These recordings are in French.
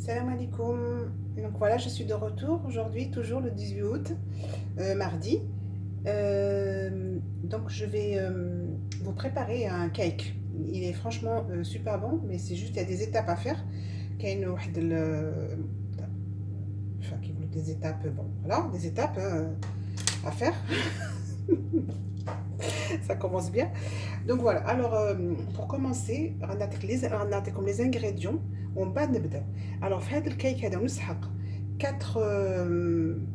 Salam alaikum. Donc voilà, je suis de retour aujourd'hui, toujours le 18 août, mardi. Donc je vais vous préparer un cake. Il est franchement super bon, mais c'est juste il y a des étapes à faire. كاين واحد enfin qui veulent des étapes, bon voilà, des étapes à faire. Ça commence bien. Donc voilà, alors pour commencer, غنعطيكم les ingrédients ومن بعد نبداو. Alors في هذا الكيك هذا نسحق 4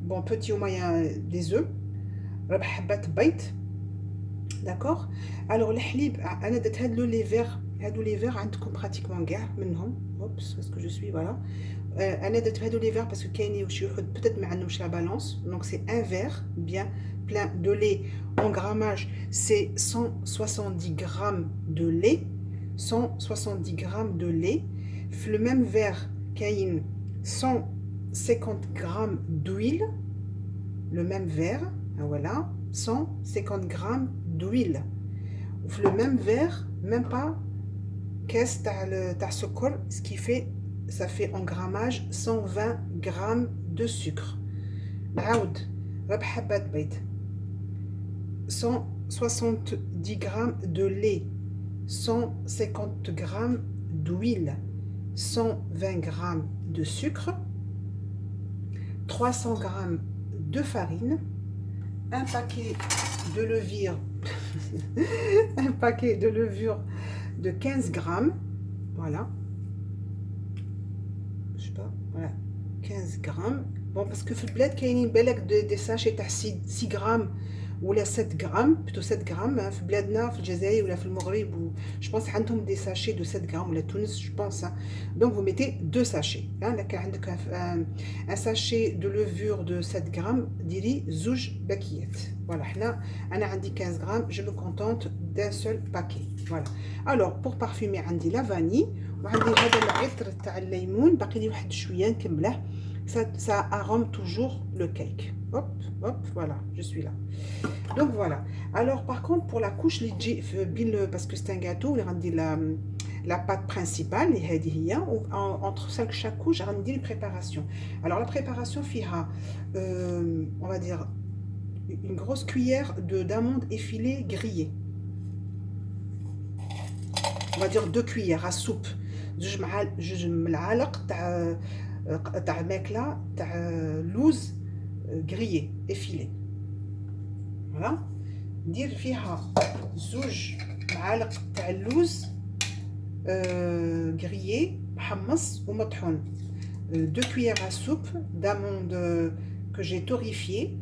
bon petits ou moyens des œufs, ربع حبات بيض. داكوغ. الوغ الحليب انا درت هادو لي فيغ عندكم براتيكمون كاع منهم. اوبس باسكو جو سوي فوالا. انا درت هادو لي فيغ باسكو كاينين شي واحد بوتيت ما عندهمش لا بالانس. دونك سي ان فيغ bien plein de lait. En grammage c'est 170 grammes de lait. 170 grammes de lait. Le même verre كاين 150 grammes d'huile. Le même verre, voilà, 150 grammes d'huile. Le même verre, même pas caisse تاع sucre, ce qui fait, ça fait en grammage 120 grammes de sucre. نعاود ربع حبات بيض 170 grammes de lait, 150 grammes d'huile, 120 grammes de sucre, 300 grammes de farine, un paquet de levure un paquet de levure de 15 grammes, voilà, je sais pas, voilà, 15 grammes. Bon, parce que في البلاد كاينين بالك دي ساشي تاع 6 غرام ولا 7 غرام، بلوتو 7 غرام في بلادنا في الجزائر ولا في المغرب، و جو بونس عندهم دي ساشي دو 7 غرام ولا تونس جو بونس. دونك vous mettez 2 sachets. الا كان عندك ان ساشي دو لوفور دو 7 غرام ديري زوج باكيات. فوالا انا عندي 15 غرام، je me contente d'un seul paquet. Voilà. Alors pour parfumer عندي لا فاني، وعندي هذا العطر تاع الليمون باقي لي واحد شويه نكمله. Ça arôme toujours le cake. Hop, hop, voilà, je suis là. Donc voilà. Alors par contre, pour la couche, parce que c'est un gâteau, on a dit la pâte principale, entre chaque couche, on a dit une préparation. Alors la préparation fera, on va dire, une grosse cuillère d'amandes effilées grillées. On va dire 2 cuillères à soupe. Je تاع ماكله تاع لوز grillé effilé. voilà. ندير فيها زوج معالق تاع اللوز grillé محمص ومطحون. 2 cuillères à soupe d'amandes que j'ai torréfiées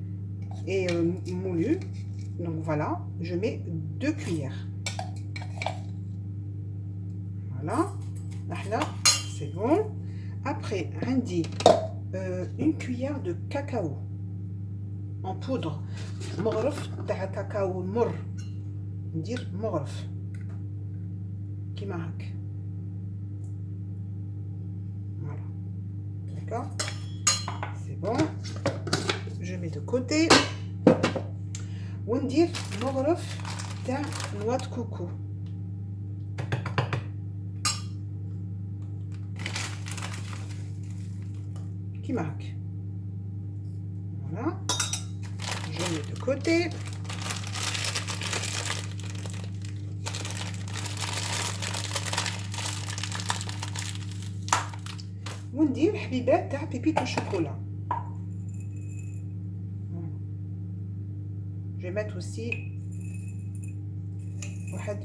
et moulues. Donc voilà, je mets 2 cuillères. Voilà, là c'est bon. Après, عندي une cuillère de cacao en poudre. مغرف تاع كاكاو مر. ندير مغرف كيما هكا. Voilà. D'accord? C'est bon. Je mets de côté. وندير مغرف تاع نواه de coco. Voilà, je mets de côté. وندير حبيبات تاع بيبيت الشوكولا. Je vais mettre aussi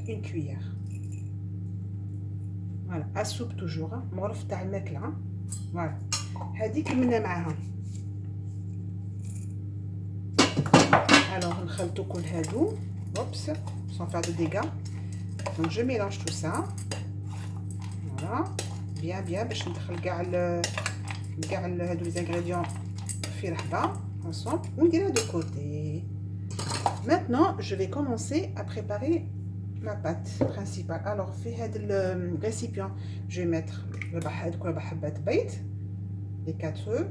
une cuillère. Voilà, à soupe toujours, مغرف تاع الماكله. Voilà. هذيك منا معاها. Alors نخلطو كل هادو. Oups, sans faire de dégâts. Donc je mélange tout ça. Voilà. Bien باش ندخل كاع هادو les ingrédients في رحبه ensemble. ونديرها de côté. Maintenant, je vais commencer à préparer ma pâte principale. Alors في هذا le récipient, je vais mettre ربع حبات بيض, les 4 œufs.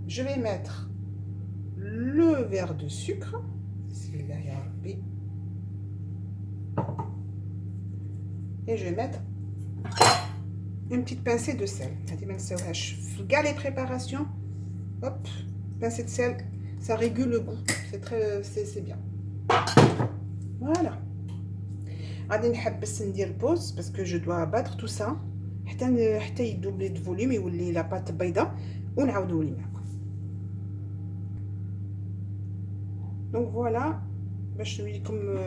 Je vais mettre le verre de sucre. Et je vais mettre une petite pincée de sel. Regarde les préparations. Hop, pincée de sel, ça régule le goût. C'est bien. Voilà. غادي نحبس ندير بوز باسكو جو دوا باتر تو سا حتى يدوبلي دو فوليوم يولي لا بات بيضاء ونعاود نولي معكم. دونك فوالا باش نوريكم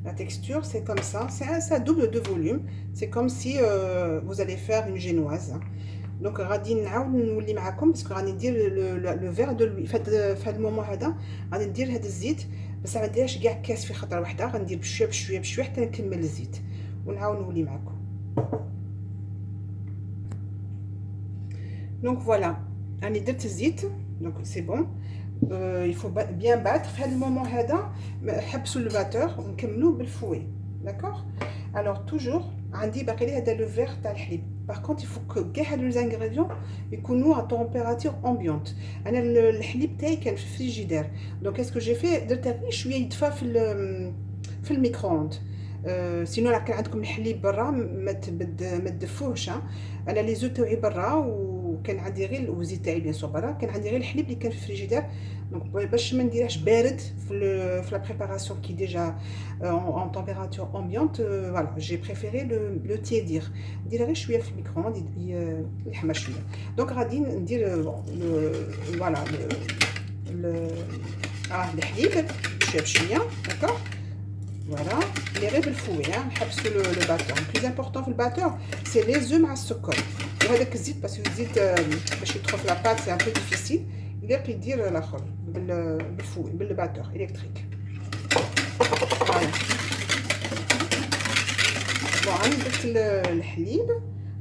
la texture, c'est comme ça. Ça double de volume. C'est comme si vous allez faire une génoise. Donc, غادي نعاود نولي معكم باسكو غادي ندير لو فير دو لوي. فهاد المومون هذا غادي ندير هاد الزيت بس ما نديرش كاع كاس في خطره واحده. غندير بشويه بشويه بشويه حتى نكمل الزيت ونعاود نولي معكم. دونك فوالا راني درت الزيت. دونك سي بون. il faut bien battre. في هذا المومون هذا حبسوا الباتور ونكملوا بالفوي. داكوغ. alors toujours عندي باقي لي هذا لو فير تاع الحليب. par contre il faut que كاع هادو لي ingrédients يكونوا à température ambiante. انا الحليب تاعي كان في الفريجيدير. دونك اسكو جي في درت غير شويه يدفى في الميكرووند. سينو كان عندكم الحليب برا ما تدفوهش. انا لي زو تاعي برا وكان عندي غير الزيت تاعي بيان سور برا. كان عندي غير الحليب اللي كان في الفريجيدير. دونك باش ما نديرهش بارد في لا بريباراسيون كي ديجا en température ambiante. voilà j'ai préféré le tiédir. ندير غير شويه في الميكرووند يحمر شويه. دونك غادي ندير فوالا الحليب شويه بشويه. داكوغ. Voilà, les غير بالفوي نحبسوا لو باتور. بليز امبورطون في الباتور سي لي زو مع السكر وهذاك الزيت باسكو الزيت باش يدخل في لاباط سي ان بو ديفيسيل. يليق يدير الاخر بالفوي بالباتور الكتريك. فوالا بون راني درت الحليب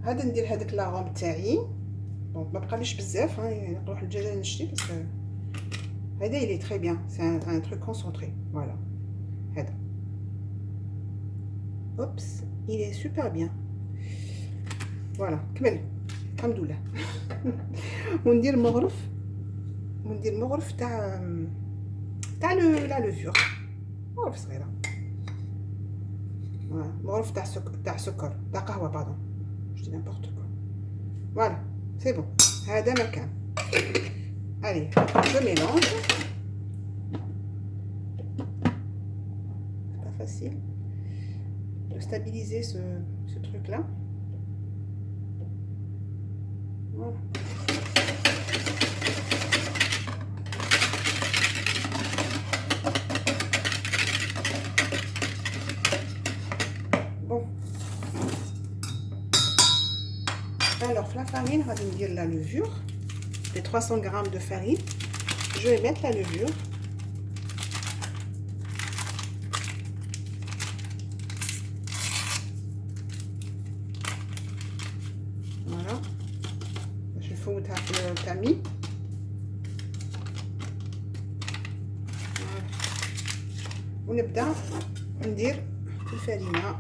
هذا. ندير هذاك لاغوم تاعي. دونك ما بقاليش بزاف نروح للدجاجه نشري باسكو هذا il est très bien, c'est un truc concentré. voilà هذا. Oups, il est super bien. Voilà, كمل الحمد لله. وندير مغرف تاع لا لوفور. مغرف صغيره. فوالا مغرف تاع سكر تاع قهوه باردون. جو نيمبورط كو. فوالا سي بون. هذا مكان. allez je mélange. c'est pas facile de stabiliser ce truc là. Voilà. Bon. Alors la farine, on va dire la levure. Les 300 g de farine. Je vais mettre la levure. نفوتها في التامين. ونبدا ندير الفرينه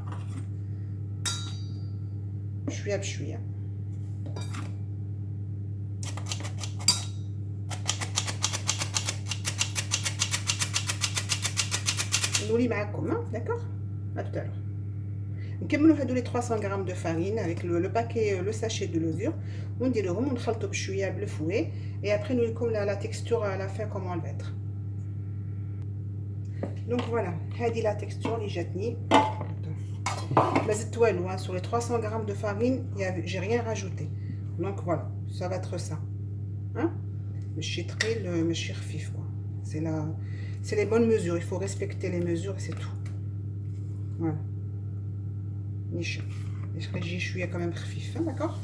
شويه بشويه. نولي معكم داكوغ ا نكملوا هادو لي 300 غرام دو فارين avec le paquet le sachet de levure ونديروهم ونخلطوا بشويه بالفوي et après نوريكم la texture à la fin comment elle va être. donc voilà هذه la texture اللي جاتني. ما زدت والو sur les 300 grammes de farine j'ai rien rajouté. donc voilà ça va être ça hein. ماشي ثقيل ماشي خفيف quoi. c'est les bonnes mesures, il faut respecter les mesures et c'est tout. voilà niche. J'ai chouïa quand même khfif, d'accord.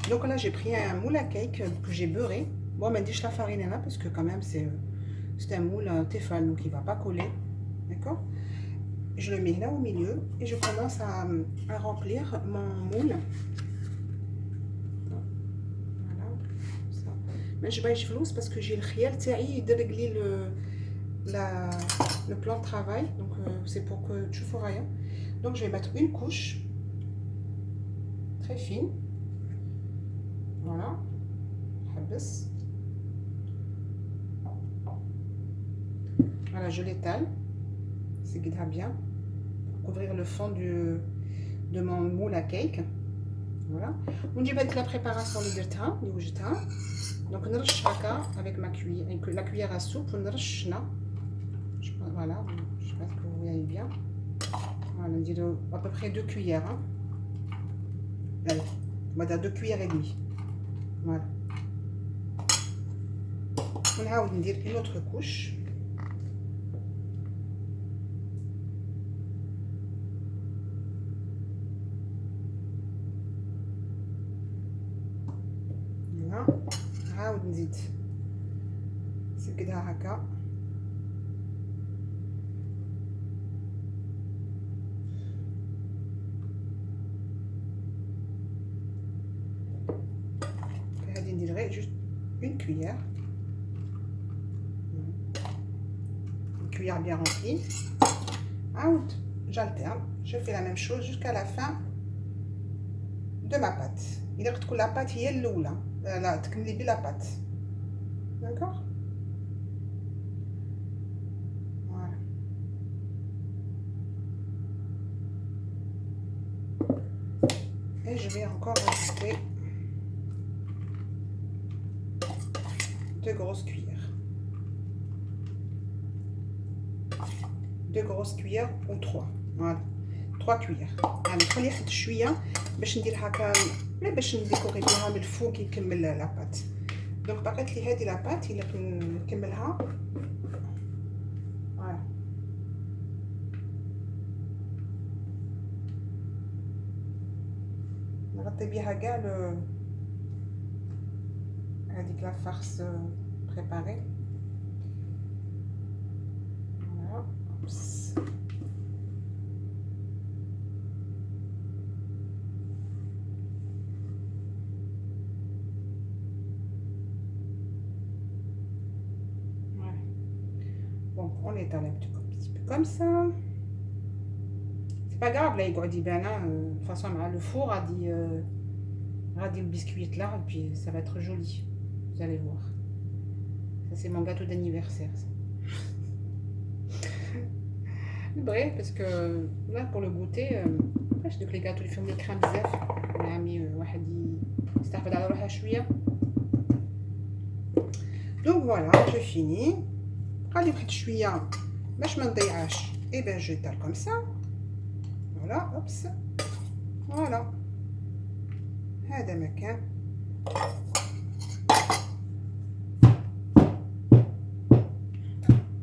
Donc là j'ai pris un moule à cake que j'ai beurré. Bon, mais dis la farine là parce que quand même c'est un moule Tefal donc il va pas coller, d'accord. Je le mets là au milieu et je commence à remplir mon moule. Voilà, ça. Mais je vais flous parce que j'ai le khial ta'i dérégler le plan de travail, donc c'est pour que tu feras rien. Donc je vais mettre une couche très fine. Voilà. Voilà, je l'étale. C'est bien pour couvrir le fond de mon moule à cake. فوالا. ونجيب هذيك لا بريباراسيون اللي درتها اللي وجدتها. دونك نرش هكا افيك ما لا كويير ا سوب ونرش هنا فوالا. جو بونس كو vous voyez bien. فوالا نديرو à peu près 2 cuillères hein. Allez, on va dire 2 cuillères et demie. Voilà. ونعاود ندير une autre couche. Voilà. نعاود نزيد نسكدها هكا. هذه ندير غير جوست une cuillère. Une cuillère bien remplie. عاود j'alterne. Je fais la même chose jusqu'à la fin de ma pâte. إلا تكون la pâte هي الأولى لا تكملي بلا pâte. D'accord? Voilà. Et je vais encore ajouter 2 grosses cuillères. 2 grosses cuillères ou 3. Voilà. 3 cuillères. يعني نخلي واحد شويه باش ندير هكا لا باش نديكوري بها من الفوق كي نكمل لا بات. دونك بقات لي هذه لا بات الا نكملها. فوالا. نغطي بها كاع هذيك لا فارس بريباري. فوالا. Bon, on étale un petit peu comme ça. C'est pas grave, là, il y a de toute façon, le four a dit le biscuit là, et puis ça va être joli. Vous allez voir. Ça, c'est mon gâteau d'anniversaire. Bref, parce que là, pour le goûter, je dis que les gâteaux, ils font des crèmes bzaf. On a mis donc voilà, je finis. غادي واحد شويه باش ما نضيعهاش اي بان جو تال كوم سا. فوالا اوبس فوالا هذا مكان.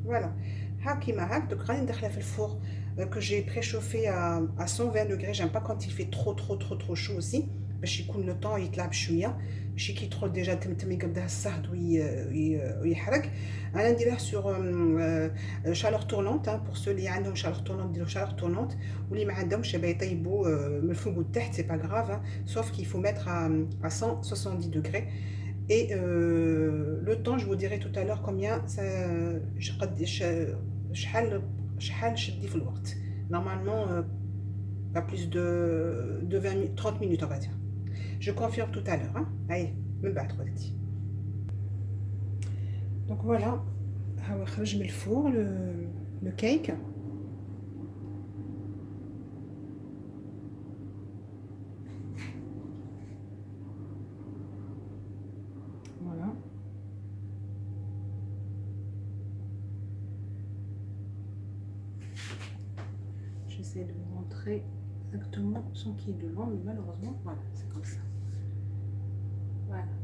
فوالا ها كيما هاك. دوك غادي ندخلها في الفور que j'ai préchauffé à 120 degrés. J'aime pas quand il fait trop chaud aussi باش يكون لو طون يطلع بشويه ماشي كي يدخل ديجا تمتم يقبضها الصهد ويحرق. انا نديرها سور شالور تورنونت بور سو اللي عندهم شالور تورنونت نديرو شالور تورنونت واللي ما عندهمش يطيبوا من الفوق والتحت سي با غراف sauf qu'il faut mettre à 170 degrés. Et le temps, je vous dirai tout à l'heure combien ça شحال شدي في الوقت. Normalement pas plus de 30 minutes on va dire. Je confirme tout à l'heure. Hein. Allez, me battre. Donc voilà, je mets le four, le cake. Voilà. J'essaie de vous montrer exactement son qui est devant, mais malheureusement, voilà, c'est comme ça. Voilà.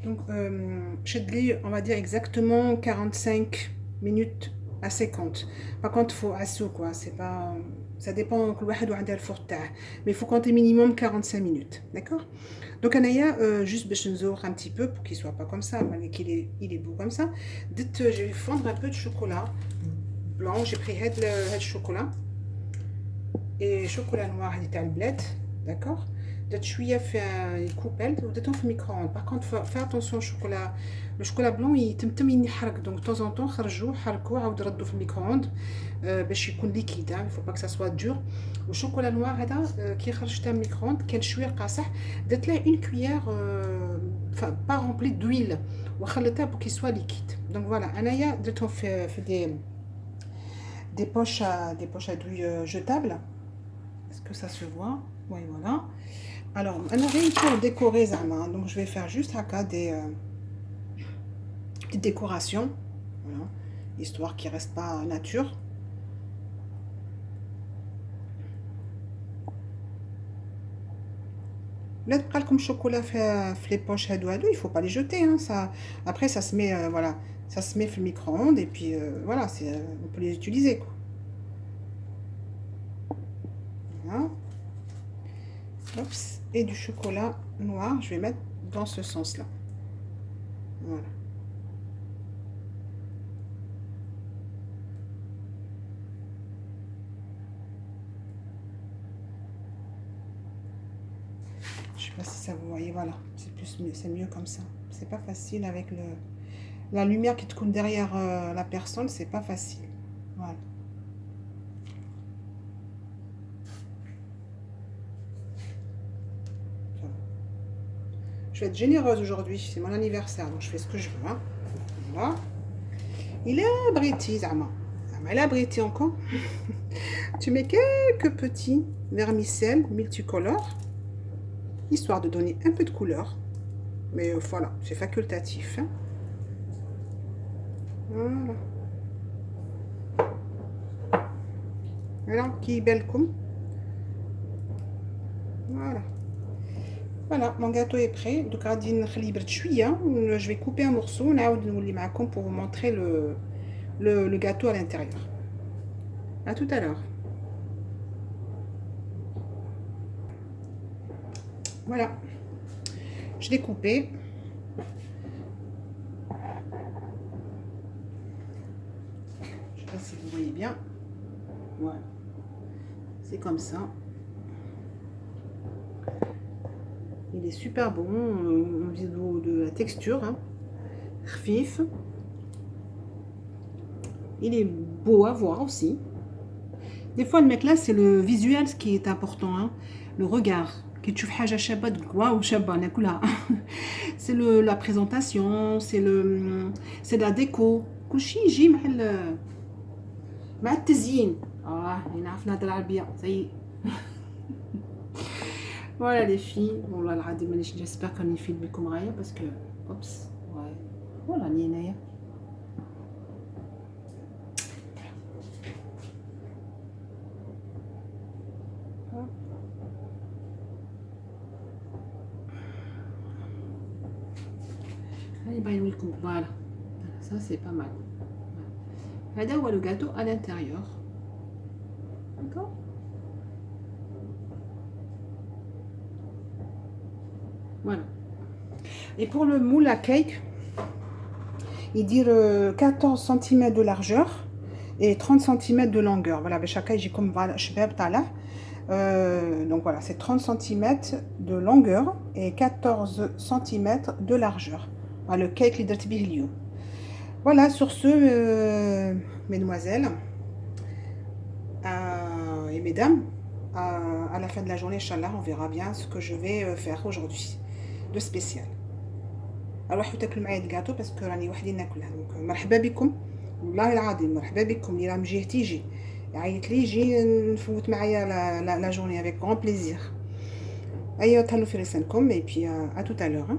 Donc, on va dire exactement 45 minutes à 50. Par contre, il faut assaut, quoi. C'est pas... Ça dépend que le four تاعه. Mais il faut compter minimum 45 minutes. D'accord? Donc, juste un petit peu pour qu'il soit pas comme ça, malgré qu'il est beau comme ça. Je vais fondre un peu de chocolat blanc. J'ai pris le chocolat. Et chocolat noir تاع البلاد. D'accord? درت شويه في الكوبيل ودرتهم في الميكرووند. باغ كونط فا اتونسيون لو شوكولا بلون يتمتم يحرق. دونك طون زون طون خرجوه حركوه عاود ردوا في الميكرووند باش يكون ليكيد. فو با كو سوا دور. والشوكولا نوار هذا كي خرجته من الميكرووند كان شويه قاصح. درت له اون كويير با رومبلي دويل وخليتها بو كي سوا ليكيد. دونك فوالا انايا درتهم في des poches à douille jetables. Est-ce que ça se voit? Oui, voilà. Alors, on arrive pour décorer Zama. Donc, je vais faire juste à des petites décorations. Voilà. Histoire qu'il ne reste pas nature. Là, comme chocolat fait les poches à il faut pas les jeter. Hein, ça, après, ça se met, voilà, ça se met au micro-ondes et puis voilà, on peut les utiliser. Quoi. Voilà. Oups. Et du chocolat noir, je vais mettre dans ce sens-là. Voilà. Je sais pas si ça vous voyez, voilà, c'est mieux comme ça. C'est pas facile avec la lumière qui te coule derrière la personne, c'est pas facile. Voilà. Je vais être généreuse aujourd'hui, c'est mon anniversaire, donc je fais ce que je veux. Hein. Voilà. Il est abrité, Zama. Il est abrité encore. Tu mets quelques petits vermicelles multicolores, histoire de donner un peu de couleur. Mais voilà, c'est facultatif. Hein. Voilà. Voilà, qui est belle comme. Voilà. Voilà, mon gâteau est prêt. Donc, je vais couper un morceau pour vous montrer le gâteau à l'intérieur. À tout à l'heure. Voilà. Je l'ai coupé. Je ne sais pas si vous voyez bien. Voilà. C'est comme ça. Il est super bon au niveau de la texture. Hein. Khfif. Il est beau à voir aussi. Des fois, le mec là, c'est le visuel ce qui est important. Hein. Le regard. C'est la présentation, c'est la déco. كلشي يجي مع التزيين. هنا عرفنا نهضر العربية. Ça y est. Voilà les filles. والله العظيم مانيش j'espère كاني نفيد بكم غاية parce que اوبس voilà ني هنايا. Voilà, ça c'est pas mal. Là on voit le gâteau à l'intérieur. D'accord. Voilà. Et pour le moule à cake, il dit 14 cm de largeur et 30 cm de longueur. Voilà, chacun j'ai comme donc voilà, c'est 30 cm de longueur et 14 cm de largeur. Le cake li. Voilà, sur ce, mesdemoiselles et mesdames, à la fin de la journée, Inch'Allah, on verra bien ce que je vais faire aujourd'hui de spécial. Alors, je vais vous معايا الجاتو parce que راني وحدي ناكلها. Donc, مرحبا بكم. والله العظيم مرحبا بكم. اللي راه من جهتي يجي. يعيط لي يجي نفوت معايا la journée avec grand plaisir. أيوة تهلوا في لسانكم et puis à tout à l'heure. Hein.